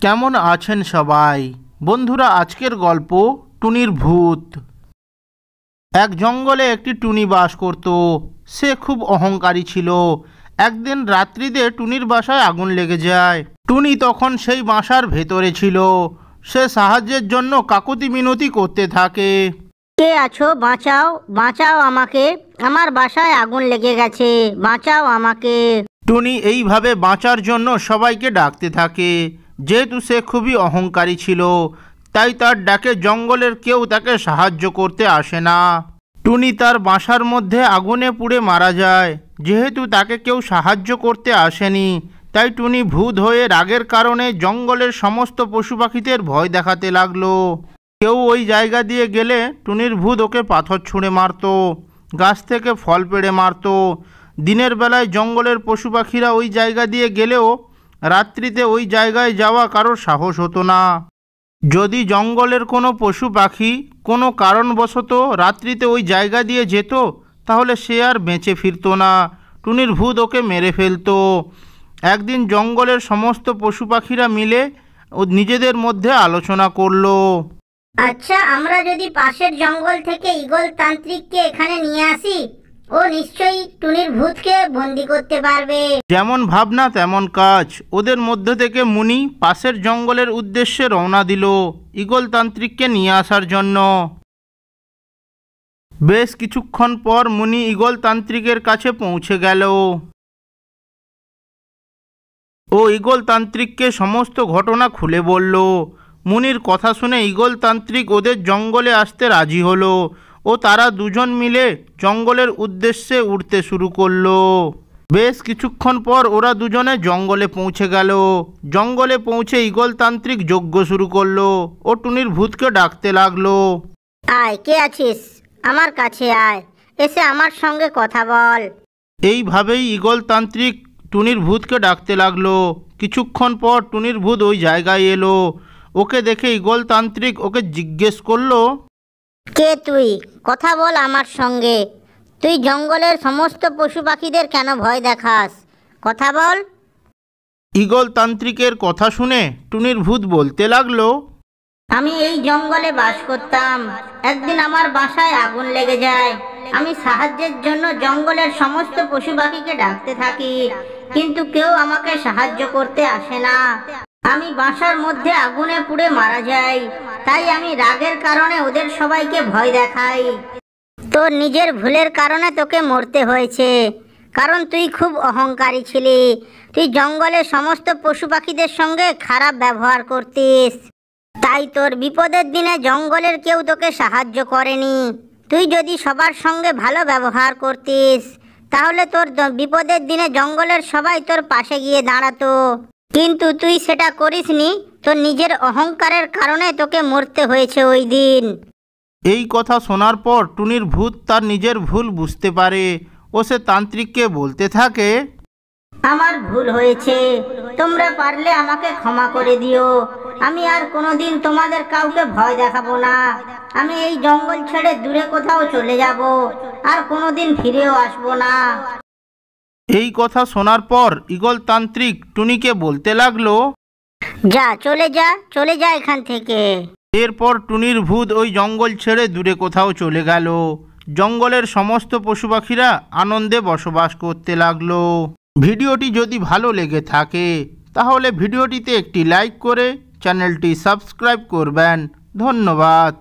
কেমন আছেন সবাই? বন্ধুরা, আজকের গল্প টুনির ভূত। এক জঙ্গলে একটি টুনি বাস করত। সে খুব অহংকারী ছিল। একদিন রাত্রিতে টুনির বাসায় আগুন লেগে যায়। টুনি তখন সেই বাসার ভেতরে ছিল। সে সাহায্যের জন্য কাকুতি মিনতি করতে থাকে। কে আছো? বাঁচাও, বাঁচাও আমাকে, আমার বাসায় আগুন লেগে গেছে, বাঁচাও আমাকে। টুনি এইভাবে বাঁচার জন্য সবাইকে ডাকতে থাকে। যেহেতু সে খুবই অহংকারী ছিল, তাই তার ডাকে জঙ্গলের কেউ তাকে সাহায্য করতে আসে না। টুনি তার বাসার মধ্যে আগুনে পুড়ে মারা যায়। যেহেতু তাকে কেউ সাহায্য করতে আসেনি, তাই টুনি ভূত হয়ে রাগের কারণে জঙ্গলের সমস্ত পশু পাখিদের ভয় দেখাতে লাগলো। কেউ ওই জায়গা দিয়ে গেলে টুনির ভূত ওকে পাথর ছুঁড়ে মারত, গাছ থেকে ফল পেড়ে মারত। দিনের বেলায় জঙ্গলের পশু পাখিরা ওই জায়গা দিয়ে গেলেও রাত্রিতে ওই জায়গায় যাওয়া কারোর সাহস হতো না। যদি জঙ্গলের কোনো পশু পাখি কোনো কারণবশত রাত্রিতে ওই জায়গা দিয়ে যেত, তাহলে সে আর বেঁচে ফিরত না। টুনির ভূত ওকে মেরে ফেলতো। একদিন জঙ্গলের সমস্ত পশু পাখিরা মিলে নিজেদের মধ্যে আলোচনা করলো। আচ্ছা, আমরা যদি পাশের জঙ্গল থেকে ঈগল তান্ত্রিককে এখানে নিয়ে আসি, ও নিশ্চয়ই টুনির ভূতকে বন্দি করতে পারবে। যেমন ভাবনা তেমন কাজ। ওদের মধ্যে থেকে মুনি পাশের জঙ্গলের উদ্দেশ্যে রওনা দিল ঈগল তান্ত্রিককে নিয়ে আসার জন্য। বেশ কিছুক্ষণ পর মুনি ঈগল তান্ত্রিকের কাছে পৌঁছে গেল। ও ঈগল তান্ত্রিককে সমস্ত ঘটনা খুলে বলল। মুনির কথা শুনে ঈগল তান্ত্রিক ওদের জঙ্গলে আসতে রাজি হলো ও তারা দুজন মিলে জঙ্গলের উদ্দেশ্যে উড়তে শুরু করলো। বেশ কিছুক্ষণ পর ওরা দুজনে জঙ্গলে পৌঁছে গেল। জঙ্গলে পৌঁছে ঈগল তান্ত্রিক যজ্ঞ শুরু করলো ও টুনির ভূতকে ডাকতে লাগলো। আয়, কে আছিস? আমার কাছে আয়, এসে আমার সঙ্গে কথা বল। এইভাবেই ঈগল তান্ত্রিক টুনির ভূতকে ডাকতে লাগলো। কিছুক্ষণ পর টুনির ভূত ওই জায়গায় এলো। ওকে দেখে ঈগল তান্ত্রিক ওকে জিজ্ঞেস করলো, কে তুই? কথা বল আমার সঙ্গে। তুই জঙ্গলের সমস্ত পশু পাখিদের কেন ভয় দেখাস? কথা বল। ঈগল তান্ত্রিকের কথা শুনে টুনির ভূত বলতে লাগলো, আমি এই জঙ্গলে বাস করতাম। একদিন আমার বাসায় আগুন লেগে যায়। আমি সাহায্যের জন্য জঙ্গলের সমস্ত পশু পাখিকে ডাকতে থাকি, কিন্তু কেউ আমাকে সাহায্য করতে আসে না। আমি বাসার মধ্যে আগুনে পুড়ে মারা যাই। তাই আমি রাগের কারণে ওদের সবাইকে ভয় দেখাই। তোর নিজের ভুলের কারণে তোকে মরতে হয়েছে, কারণ তুই খুব অহংকারী ছিলি। তুই জঙ্গলের সমস্ত পশু পাখিদের সঙ্গে খারাপ ব্যবহার করতিস, তাই তোর বিপদের দিনে জঙ্গলের কেউ তোকে সাহায্য করেনি। তুই যদি সবার সঙ্গে ভালো ব্যবহার করতিস, তাহলে তোর বিপদের দিনে জঙ্গলের সবাই তোর পাশে গিয়ে দাঁড়াতো। কিন্তু তুই সেটা করিসনি। তোর নিজের অহংকারের কারণে তোকে মরতে হয়েছে ওই দিন। এই কথা শোনার পর টুনির ভূত তার নিজের ভুল বুঝতে পারে ও সে তান্ত্রিককে বলতে থাকে, আমার ভুল হয়েছে, তোমরা পারলে আমাকে ক্ষমা করে দিও। আমি আর কোনোদিন তোমাদের কাউকে ভয় দেখাবো না। আমি এই জঙ্গল ছেড়ে দূরে কোথাও চলে যাব, আর কোনোদিন ফিরেও আসবো না। এই কথা শোনার পর ঈগল তান্ত্রিক টুনিকে বলতে লাগলো, যা, চলে যা, চলে যা এখান থেকে। এরপর টুনির ভূত ওই জঙ্গল ছেড়ে দূরে কোথাও চলে গেল। জঙ্গলের সমস্ত পশু পাখিরা আনন্দে বসবাস করতে লাগলো। ভিডিওটি যদি ভালো লেগে থাকে তাহলে ভিডিওটিতে একটি লাইক করে চ্যানেলটি সাবস্ক্রাইব করবেন। ধন্যবাদ।